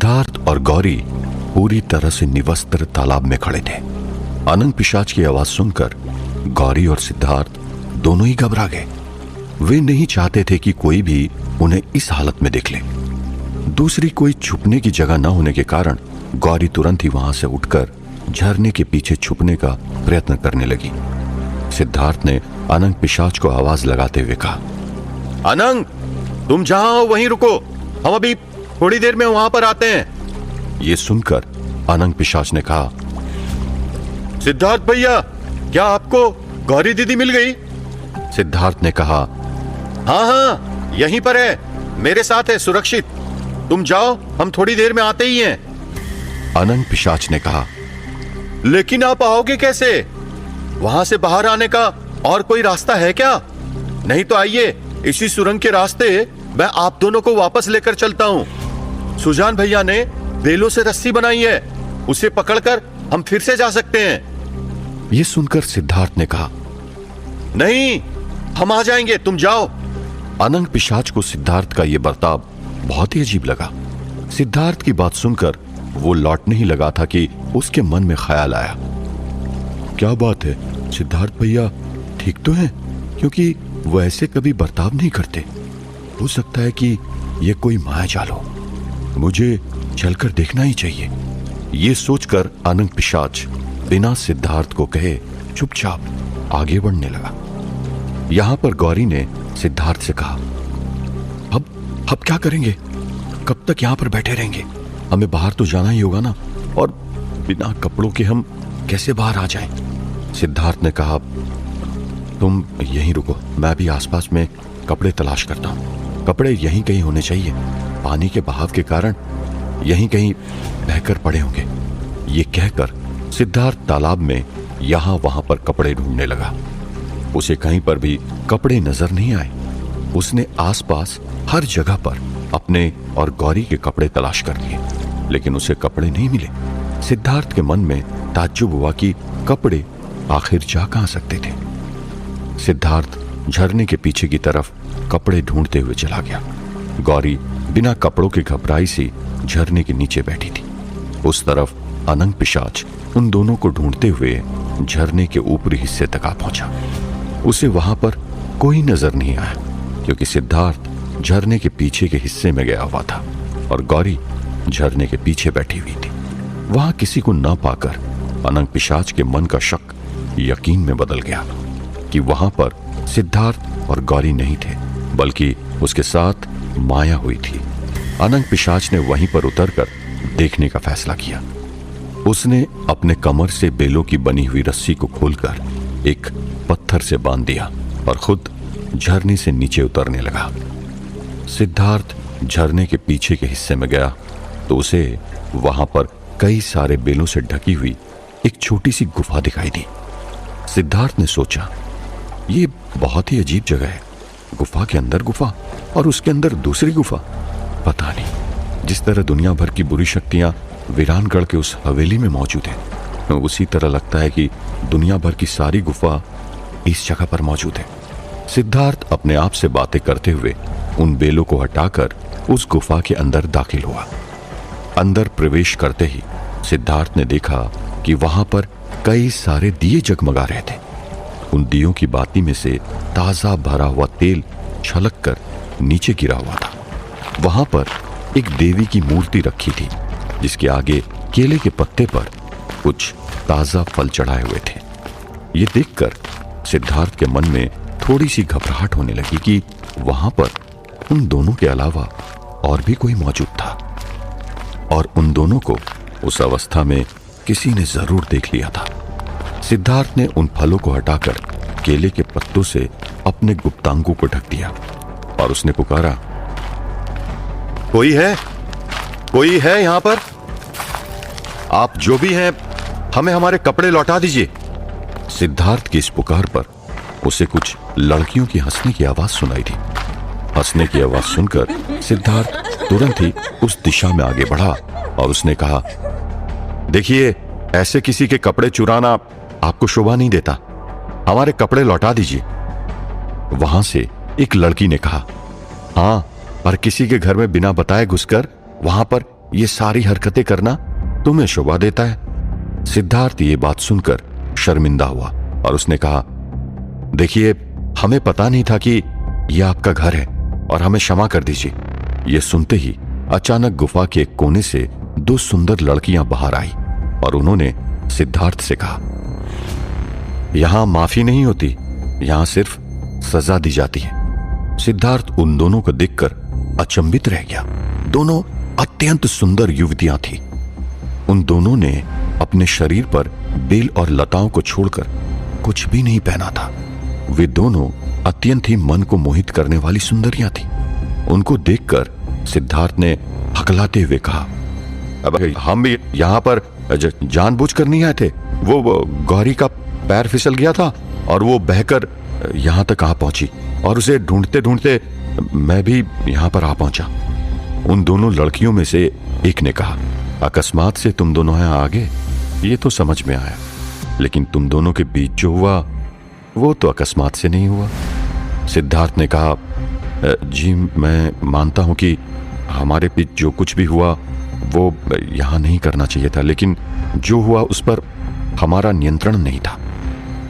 सिद्धार्थ और गौरी पूरी तरह से निवस्त्र तालाब में खड़े थे। अनंग पिशाच की आवाज सुनकर गौरी और सिद्धार्थ दोनों ही घबरा गए। वे नहीं चाहते थे कि कोई भी उन्हें इस हालत में देख ले। दूसरी कोई छुपने की जगह न होने के कारण गौरी तुरंत ही वहां से उठकर झरने के पीछे छुपने का प्रयत्न करने लगी। सिद्धार्थ ने अनंग पिशाच को आवाज लगाते हुए कहा, अनंग, तुम जहां हो वहीं रुको, हम अभी थोड़ी देर में वहां पर आते हैं। ये सुनकर अनंग पिशाच ने कहा, सिद्धार्थ भैया, क्या आपको गौरी दीदी मिल गई? सिद्धार्थ ने कहा, हाँ हाँ, यहीं पर है, मेरे साथ है, सुरक्षित। तुम जाओ, हम थोड़ी देर में आते ही हैं। अनंग पिशाच ने कहा, लेकिन आप आओगे कैसे? वहां से बाहर आने का और कोई रास्ता है क्या? नहीं तो आइए, इसी सुरंग के रास्ते मैं आप दोनों को वापस लेकर चलता हूं। सुजान भैया ने बेलों से रस्सी बनाई है, उसे पकड़कर हम फिर से जा सकते हैं। यह सुनकर सिद्धार्थ ने कहा, नहीं, हम आ जाएंगे, तुम जाओ। अनंग पिशाच को सिद्धार्थ का यह बर्ताव बहुत ही अजीब लगा। सिद्धार्थ की बात सुनकर वो लौटने ही लगा था कि उसके मन में ख्याल आया, क्या बात है, सिद्धार्थ भैया ठीक तो हैं? क्योंकि वो ऐसे कभी बर्ताव नहीं करते। हो सकता है कि ये कोई मायाजाल हो, मुझे चलकर देखना ही चाहिए। ये सोचकर अनंग पिशाच बिना सिद्धार्थ को कहे चुपचाप आगे बढ़ने लगा। यहां पर गौरी ने सिद्धार्थ से कहा, अब क्या करेंगे? कब तक यहां पर बैठे रहेंगे? हमें बाहर तो जाना ही होगा ना, और बिना कपड़ों के हम कैसे बाहर आ जाएं? सिद्धार्थ ने कहा, तुम यहीं रुको, मैं भी आसपास में कपड़े तलाश करता हूं। कपड़े यहीं कहीं होने चाहिए, पानी के बहाव के कारण यहीं कहीं बहकर पड़े होंगे। ये कहकर सिद्धार्थ तालाब में यहां वहां पर कपड़े ढूंढने लगा। उसे कहीं पर भी कपड़े नजर नहीं आए। उसने आसपास हर जगह पर अपने और गौरी के कपड़े तलाश कर लिए, लेकिन उसे कपड़े नहीं मिले। सिद्धार्थ के मन में ताज्जुब हुआ कि कपड़े आखिर जा कहां सकते थे। सिद्धार्थ झरने के पीछे की तरफ कपड़े ढूंढते हुए चला गया। गौरी बिना कपड़ों के घबराई सी झरने के नीचे बैठी थी। उस तरफ अनंग पिशाच उन दोनों को ढूंढते हुए झरने के ऊपरी हिस्से तक आ पहुंचा। उसे वहां पर कोई नजर नहीं आया, क्योंकि सिद्धार्थ झरने के पीछे के हिस्से में गया हुआ था और गौरी झरने के पीछे बैठी हुई थी। वहां किसी को न पाकर अनंग पिशाच के मन का शक यकीन में बदल गया कि वहां पर सिद्धार्थ और गौरी नहीं थे, बल्कि उसके साथ माया हुई थी। अनंग पिशाच ने वहीं पर उतरकर देखने का फैसला किया। उसने अपने कमर से बेलों की बनी हुई रस्सी को खोलकर एक पत्थर से बांध दिया और खुद झरने से नीचे उतरने लगा। सिद्धार्थ झरने के पीछे के हिस्से में गया तो उसे वहां पर कई सारे बेलों से ढकी हुई एक छोटी सी गुफा दिखाई दी। सिद्धार्थ ने सोचा, ये बहुत ही अजीब जगह है, गुफा के अंदर गुफा और उसके अंदर दूसरी गुफा। पता नहीं, जिस तरह दुनिया भर की बुरी शक्तियां वीरानगढ़ के उस हवेली में मौजूद है, उसी तरह लगता है कि दुनिया भर की सारी गुफा इस जगह पर मौजूद है। सिद्धार्थ अपने आप से बातें करते हुए उन बेलों को हटाकर उस गुफा के अंदर दाखिल हुआ। अंदर प्रवेश करते ही सिद्धार्थ ने देखा कि वहां पर कई सारे दिए जगमगा रहे थे। उन दियों की बाती में से ताजा भरा हुआ तेल छलक कर नीचे गिरा हुआ था। वहां पर एक देवी की मूर्ति रखी थी, जिसके आगे केले के पत्ते पर कुछ ताजा फल चढ़ाए हुए थे। ये देखकर सिद्धार्थ के मन में थोड़ी सी घबराहट होने लगी कि वहां पर उन दोनों के अलावा और भी कोई मौजूद था और उन दोनों को उस अवस्था में किसी ने जरूर देख लिया था। सिद्धार्थ ने उन फलों को हटाकर केले के पत्तों से अपने गुप्तांगों को ढक दिया और उसने पुकारा, कोई है? कोई है यहां पर? आप जो भी हैं, हमें हमारे कपड़े लौटा दीजिए। सिद्धार्थ की इस पुकार पर उसे कुछ लड़कियों की हंसने की आवाज सुनाई दी। हंसने की आवाज सुनकर सिद्धार्थ तुरंत ही उस दिशा में आगे बढ़ा और उसने कहा, देखिए, ऐसे किसी के कपड़े चुराना आपको शोभा नहीं देता, हमारे कपड़े लौटा दीजिए। वहां से एक लड़की ने कहा, हाँ, पर किसी के घर में बिना बताए घुसकर वहां पर ये सारी हरकतें करना तुम्हें शोभा देता है। सिद्धार्थ ये बात सुनकर शर्मिंदा हुआ और उसने कहा, देखिए, हमें पता नहीं था कि यह आपका घर है और हमें क्षमा कर दीजिए। यह सुनते ही अचानक गुफा के एक कोने से दो सुंदर लड़कियां बाहर आई और उन्होंने सिद्धार्थ से कहा, यहां माफी नहीं होती, यहां सिर्फ सजा दी जाती है। सिद्धार्थ उन दोनों को देखकर अचंभित रह गया। दोनों अत्यंत सुंदर युवतियां थीं। उन दोनों ने अपने शरीर पर बेल और लताओं को छोड़कर कुछ भी नहीं पहना था। वे दोनों अत्यंत ही मन को मोहित करने वाली सुंदरियां थीं। उनको देखकर सिद्धार्थ ने हकलाते हुए कहा, अब हम भी यहां पर जानबूझकर नहीं आए थे। वो गौरी का पैर फिसल गया था और वो बहकर यहां तक आ पहुंची और उसे ढूंढते ढूंढते मैं भी यहां पर आ पहुंचा। उन दोनों लड़कियों में से एक ने कहा, अकस्मात से तुम दोनों यहाँ आ गए, ये तो समझ में आया, लेकिन तुम दोनों के बीच जो हुआ वो तो अकस्मात से नहीं हुआ। सिद्धार्थ ने कहा, जी मैं मानता हूं कि हमारे बीच जो कुछ भी हुआ वो यहां नहीं करना चाहिए था, लेकिन जो हुआ उस पर हमारा नियंत्रण नहीं था।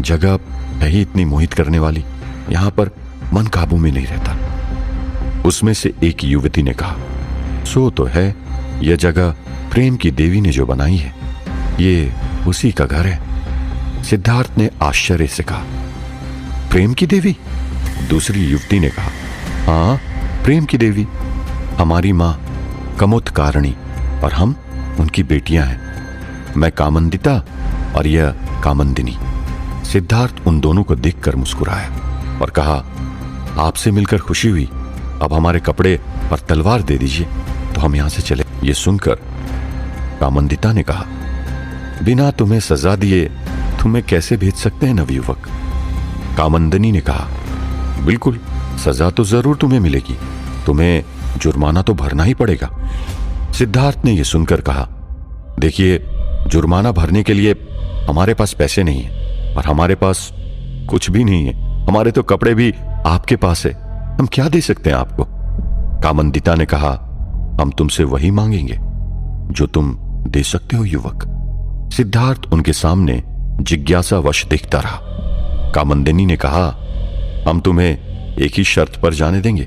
जगह है ही इतनी मोहित करने वाली, यहां पर मन काबू में नहीं रहता। उसमें से एक युवती ने कहा, सो तो है, यह जगह प्रेम की देवी ने जो बनाई है, ये उसी का घर है। सिद्धार्थ ने आश्चर्य से कहा, प्रेम की देवी? दूसरी युवती ने कहा, हाँ, प्रेम की देवी, हमारी मां कमुत्कारणी और हम उनकी बेटियां हैं। मैं कामंदिता और यह कामंदिनी। सिद्धार्थ उन दोनों को देखकर मुस्कुराया और कहा, आपसे मिलकर खुशी हुई, अब हमारे कपड़े और तलवार दे दीजिए तो हम यहां से चले। ये सुनकर कामंदिता ने कहा, बिना तुम्हें सजा दिए तुम्हें कैसे भेज सकते हैं नवयुवक? कामंदिनी ने कहा, बिल्कुल, सजा तो जरूर तुम्हें मिलेगी, तुम्हें जुर्माना तो भरना ही पड़ेगा। सिद्धार्थ ने यह सुनकर कहा, देखिए, जुर्माना भरने के लिए हमारे पास पैसे नहीं है और हमारे पास कुछ भी नहीं है। हमारे तो कपड़े भी आपके पास है, हम क्या दे सकते हैं आपको? कामंदिता ने कहा, हम तुमसे वही मांगेंगे जो तुम दे सकते हो युवक। सिद्धार्थ उनके सामने जिज्ञासावश देखता रहा। कामंदिनी ने कहा, हम तुम्हें एक ही शर्त पर जाने देंगे,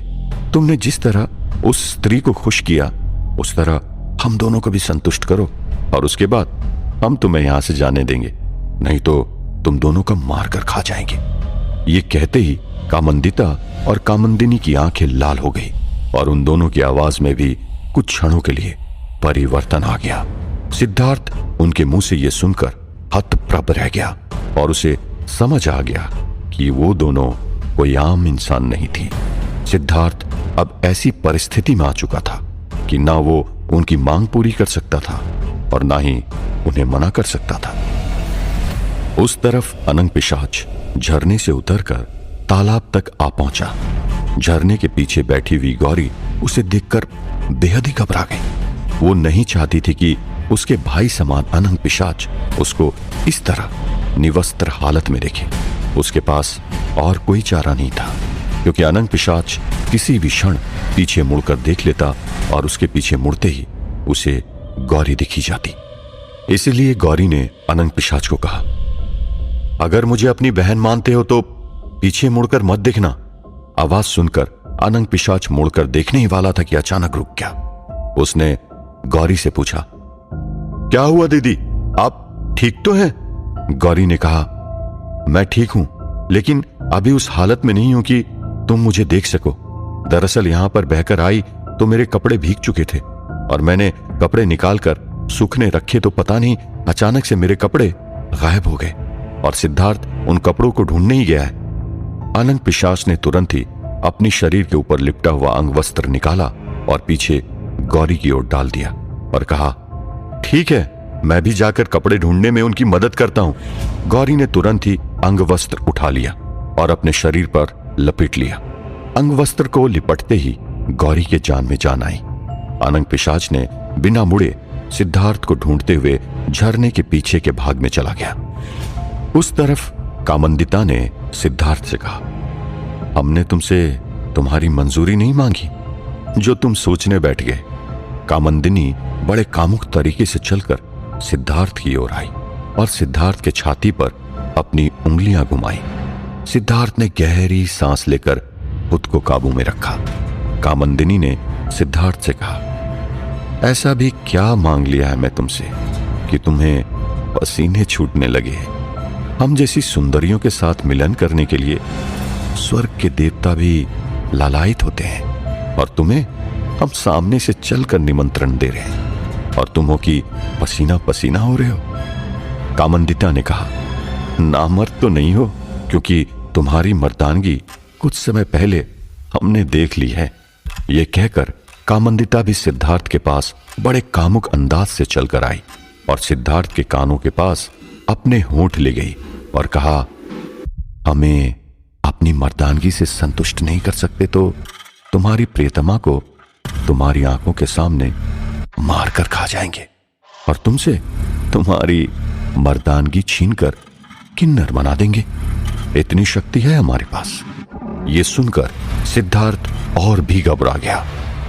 तुमने जिस तरह उस स्त्री को खुश किया उस तरह हम दोनों को भी संतुष्ट करो और उसके बाद हम तुम्हें यहां से जाने देंगे, नहीं तो तुम दोनों का मारकर खा जाएंगे। ये कहते ही कामंदिता और कामंदिनी की आंखें लाल हो गई और उन दोनों की आवाज में भी कुछ क्षणों के लिए परिवर्तन आ गया। सिद्धार्थ उनके मुंह से यह सुनकर हतप्रभ रह गया और उसे समझ आ गया कि वो दोनों कोई आम इंसान नहीं थी। सिद्धार्थ अब ऐसी परिस्थिति में आ चुका था कि ना वो उनकी मांग पूरी कर सकता था और ना ही उन्हें मना कर सकता था। उस तरफ अनंग पिशाच झरने से उतरकर तालाब तक आ पहुंचा। झरने के पीछे बैठी हुई गौरी उसे देखकर बेहद ही घबरा गई। वो नहीं चाहती थी कि उसके भाई समान अनंग पिशाच उसको इस तरह निवस्त्र हालत में देखे। उसके पास और कोई चारा नहीं था, क्योंकि अनंग पिशाच किसी भी क्षण पीछे मुड़कर देख लेता और उसके पीछे मुड़ते ही उसे गौरी दिखी जाती। इसलिए गौरी ने अनंग पिशाच को कहा, अगर मुझे अपनी बहन मानते हो तो पीछे मुड़कर मत देखना। आवाज सुनकर अनंग पिशाच मुड़कर देखने ही वाला था कि अचानक रुक गया। उसने गौरी से पूछा, क्या हुआ दीदी, आप ठीक तो हैं? गौरी ने कहा, मैं ठीक हूं, लेकिन अभी उस हालत में नहीं हूं कि तुम मुझे देख सको। दरअसल यहां पर बहकर आई तो मेरे कपड़े भीग चुके थे और मैंने कपड़े निकालकर सूखने रखे तो पता नहीं अचानक से मेरे कपड़े गायब हो गए और सिद्धार्थ उन कपड़ों को ढूंढने ही गया है। अनंग पिशाच ने तुरंत ही अपनी शरीर के ऊपर लिपटा हुआ अंग वस्त्र निकाला और पीछे गौरी की ओर डाल दिया और कहा, ठीक है, मैं भी जाकर कपड़े ढूंढने में उनकी मदद करता हूं। गौरी ने तुरंत ही अंग वस्त्र उठा लिया और अपने शरीर पर लपेट लिया। अंग वस्त्र को लिपटते ही गौरी के जान में जान आई। अनंग पिशाच ने बिना मुड़े सिद्धार्थ को ढूंढते हुए झरने के पीछे के भाग में चला गया। उस तरफ कामंदिता ने सिद्धार्थ से कहा, हमने तुमसे तुम्हारी मंजूरी नहीं मांगी जो तुम सोचने बैठ गए। कामंदिनी बड़े कामुक तरीके से चलकर सिद्धार्थ की ओर आई और सिद्धार्थ के छाती पर अपनी उंगलियां घुमाई। सिद्धार्थ ने गहरी सांस लेकर खुद को काबू में रखा। कामंदिनी ने सिद्धार्थ से कहा, ऐसा भी क्या मांग लिया है मैं तुमसे कि तुम्हें पसीने छूटने लगे? हम जैसी सुंदरियों के साथ मिलन करने के लिए स्वर्ग के देवता भी लालायित होते हैं, और तुम्हें हम सामने से चलकर निमंत्रण दे रहे हैं और तुम हो कि पसीना पसीना हो रहे हो। कामंदिता ने कहा, नामर्द तो नहीं हो, क्योंकि तुम्हारी मर्दानगी कुछ समय पहले हमने देख ली है। यह कहकर कामंदिता भी सिद्धार्थ के पास बड़े कामुक अंदाज से चलकर आई और सिद्धार्थ के कानों के पास अपने होंठ ले गई और कहा, हमें अपनी मर्दानगी से संतुष्ट नहीं कर सकते तो तुम्हारी प्रियतमा को तुम्हारी आंखों के सामने मारकर खा जाएंगे और तुमसे तुम्हारी मर्दानगी छीनकर किन्नर बना देंगे। इतनी शक्ति है हमारे पास। यह सुनकर सिद्धार्थ और भी घबरा गया,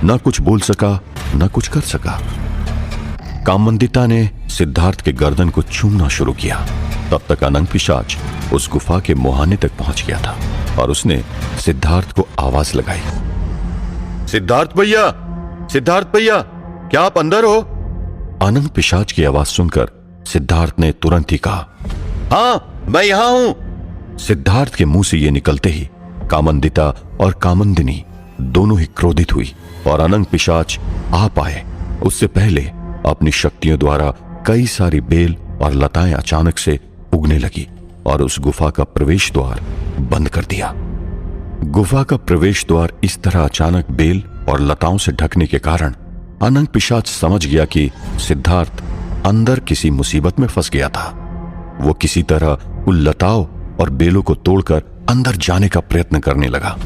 न कुछ बोल सका न कुछ कर सका। कामंदिता ने सिद्धार्थ के गर्दन को चूमना शुरू किया। तब तक अनंग पिशाच उस गुफा के मुहाने तक पहुंच गया था और उसने सिद्धार्थ को आवाज लगाई, सिद्धार्थ भैया, सिद्धार्थ भैया, क्या आप अंदर हो? अनंग पिशाच की आवाज सुनकर सिद्धार्थ ने तुरंत ही कहा, हां मैं यहां हूं। सिद्धार्थ के मुंह से यह निकलते ही कामंदिता और कामंदिनी दोनों ही क्रोधित हुई और अनंग पिशाच आ पाए उससे पहले अपनी शक्तियों द्वारा कई सारी बेल और लताएं अचानक से उगने लगी और उस गुफा का प्रवेश द्वार बंद कर दिया। गुफा का प्रवेश द्वार इस तरह अचानक बेल और लताओं से ढकने के कारण अनंग पिशाच समझ गया कि सिद्धार्थ अंदर किसी मुसीबत में फंस गया था। वो किसी तरह उन लताओं और बेलों को तोड़कर अंदर जाने का प्रयत्न करने लगा।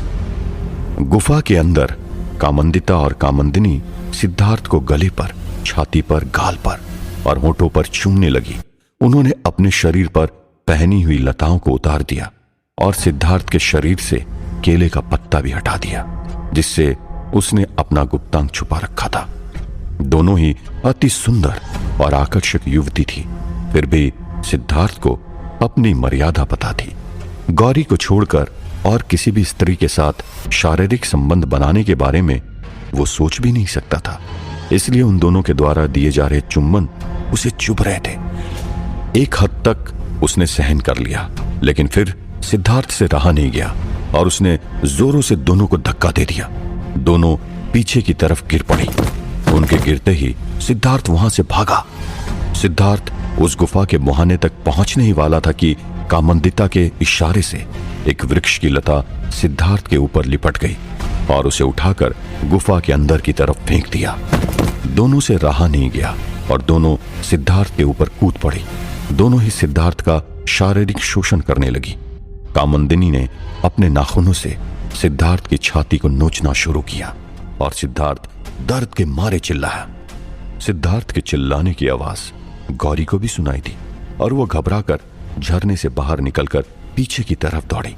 गुफा के अंदर कामंदिता और कामंदिनी सिद्धार्थ को गले पर, छाती पर, गाल पर और होठों पर चूमने लगी। उन्होंने अपने शरीर पर पहनी हुई लताओं को उतार दिया और सिद्धार्थ के शरीर से केले का पत्ता भी हटा दिया, जिससे उसने अपना गुप्तांग छुपा रखा था। दोनों ही अति सुंदर और आकर्षक युवती थी, फिर भी सिद्धार्थ को अपनी मर्यादा पता थी। गौरी को छोड़कर और किसी भी स्त्री के साथ शारीरिक संबंध बनाने के बारे में वो सोच भी नहीं सकता था, इसलिए उन दोनों के द्वारा दिए जा रहे चुम्बन उसे चुभ रहे थे। एक हद तक उसने सहन कर लिया, लेकिन फिर सिद्धार्थ से रहा नहीं गया और उसने जोरों से दोनों को धक्का दे दिया। दोनों पीछे की तरफ गिर पड़ी। उनके गिरते ही सिद्धार्थ वहां से भागा। सिद्धार्थ उस गुफा के मुहाने तक पहुंचने ही वाला था कि कामंदिता के इशारे से एक वृक्ष की लता सिद्धार्थ के ऊपर लिपट गई और उसे उठाकर गुफा के अंदर की तरफ फेंक दिया। दोनों से रहा नहीं गया और दोनों सिद्धार्थ के ऊपर कूद पड़ी। दोनों ही सिद्धार्थ का शारीरिक शोषण करने लगी। कामंदिनी ने अपने नाखूनों से सिद्धार्थ की छाती को नोचना शुरू किया और सिद्धार्थ दर्द के मारे चिल्लाया। सिद्धार्थ के चिल्लाने की आवाज गौरी को भी सुनाई दी और वो घबराकर झरने से बाहर निकलकर पीछे की तरफ दौड़ी।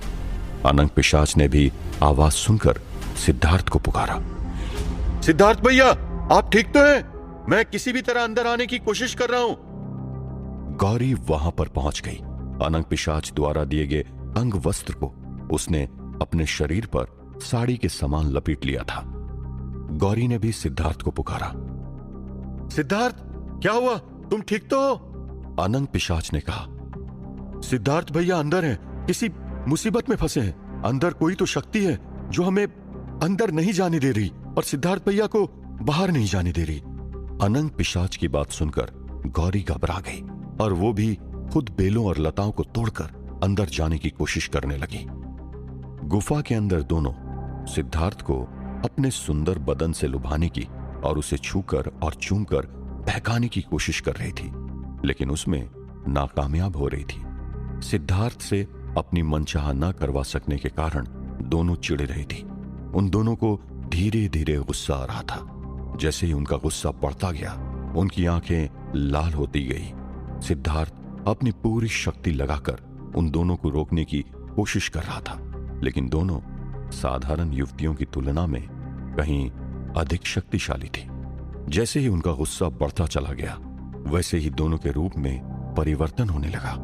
अनंग पिशाच ने भी आवाज सुनकर सिद्धार्थ को पुकारा, सिद्धार्थ भैया, आप ठीक तो हैं? मैं किसी भी तरह अंदर आने की कोशिश कर रहा हूं। गौरी वहां पर पहुंच गई। अनंग पिशाच द्वारा दिए गए अंग वस्त्र को उसने अपने शरीर पर साड़ी के समान लपेट लिया था। गौरी ने भी सिद्धार्थ को पुकारा, सिद्धार्थ क्या हुआ, तुम ठीक तो हो? अनंग पिशाच ने कहा, सिद्धार्थ भैया अंदर हैं, किसी मुसीबत में फंसे हैं। अंदर कोई तो शक्ति है जो हमें अंदर नहीं जाने दे रही और सिद्धार्थ भैया को बाहर नहीं जाने दे रही। अनंग पिशाच की बात सुनकर गौरी घबरा गई और वो भी खुद बेलों और लताओं को तोड़कर अंदर जाने की कोशिश करने लगी। गुफा के अंदर दोनों सिद्धार्थ को अपने सुंदर बदन से लुभाने की और उसे छूकर और चूमकर बहकाने की कोशिश कर रही थी, लेकिन उसमें नाकामयाब हो रही थी। सिद्धार्थ से अपनी मनचाहा न करवा सकने के कारण दोनों चिढ़ रही थी। उन दोनों को धीरे धीरे गुस्सा आ रहा था। जैसे ही उनका गुस्सा बढ़ता गया, उनकी आंखें लाल होती गई। सिद्धार्थ अपनी पूरी शक्ति लगाकर उन दोनों को रोकने की कोशिश कर रहा था, लेकिन दोनों साधारण युवतियों की तुलना में कहीं अधिक शक्तिशाली थी। जैसे ही उनका गुस्सा बढ़ता चला गया, वैसे ही दोनों के रूप में परिवर्तन होने लगा।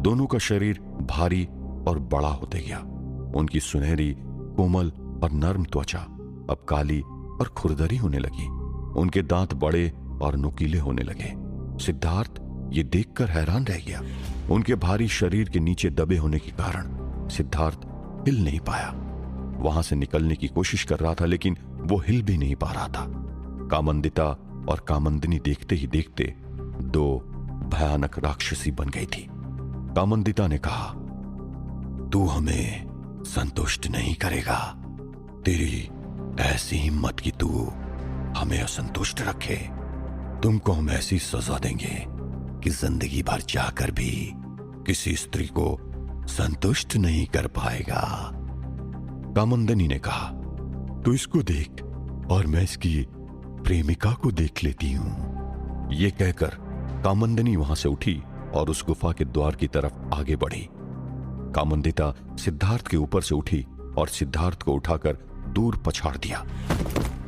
दोनों का शरीर भारी और बड़ा होते गया। उनकी सुनहरी, कोमल और नर्म त्वचा अब काली और खुरदरी होने लगी। उनके दांत बड़े और नुकीले होने लगे। सिद्धार्थ ये देखकर हैरान रह गया। उनके भारी शरीर के नीचे दबे होने के कारण सिद्धार्थ हिल नहीं पाया। वहां से निकलने की कोशिश कर रहा था, लेकिन वो हिल भी नहीं पा रहा था। कामंदिता और कामंदिनी देखते ही देखते दो भयानक राक्षसी बन गई थी। कामंदिता ने कहा, तू हमें संतुष्ट नहीं करेगा। तेरी ऐसी हिम्मत कि तू हमें असंतुष्ट रखे। तुमको हम ऐसी सजा देंगे कि जिंदगी भर जाकर भी किसी स्त्री को संतुष्ट नहीं कर पाएगा। कामंदिनी ने कहा, तू इसको देख और मैं इसकी प्रेमिका को देख लेती हूं। यह कहकर कामंदिनी वहां से उठी और उस गुफा के द्वार की तरफ आगे बढ़ी। कामंदिता सिद्धार्थ के ऊपर से उठी और सिद्धार्थ को उठाकर दूर पछाड़ दिया।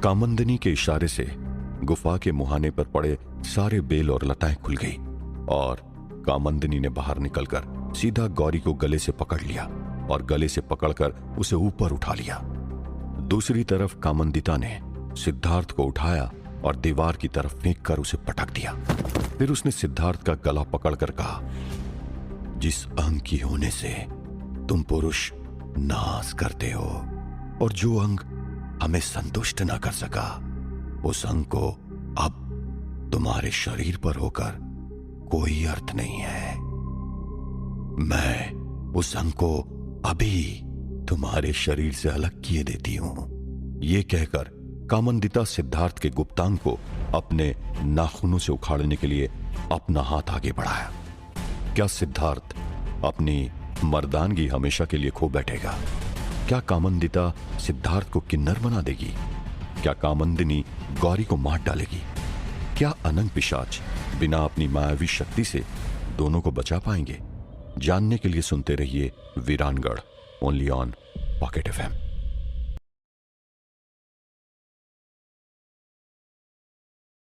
कामंदिनी के इशारे से गुफा के मुहाने पर पड़े सारे बेल और लताएं खुल गई और कामंदिनी ने बाहर निकलकर सीधा गौरी को गले से पकड़ लिया और गले से पकड़कर उसे ऊपर उठा लिया। दूसरी तरफ कामंदिता ने सिद्धार्थ को उठाया और दीवार की तरफ फेंक कर उसे पटक दिया। फिर उसने सिद्धार्थ का गला पकड़कर कहा, जिस अंग की होने से तुम पुरुष नाश करते हो और जो अंग हमें संतुष्ट न कर सका, उस अंग को अब तुम्हारे शरीर पर होकर कोई अर्थ नहीं है। मैं उस अंग को अभी तुम्हारे शरीर से अलग किए देती हूं। यह कहकर कामंदिता सिद्धार्थ के गुप्तांग को अपने नाखूनों से उखाड़ने के लिए अपना हाथ आगे बढ़ाया। क्या सिद्धार्थ अपनी मर्दानगी हमेशा के लिए खो बैठेगा? क्या कामंदिता सिद्धार्थ को किन्नर बना देगी? क्या कामंदिनी गौरी को मार डालेगी? क्या अनंग पिशाच बिना अपनी मायावी शक्ति से दोनों को बचा पाएंगे? जानने के लिए सुनते रहिए वीरानगढ़, ओनली ऑन पॉकेट FM।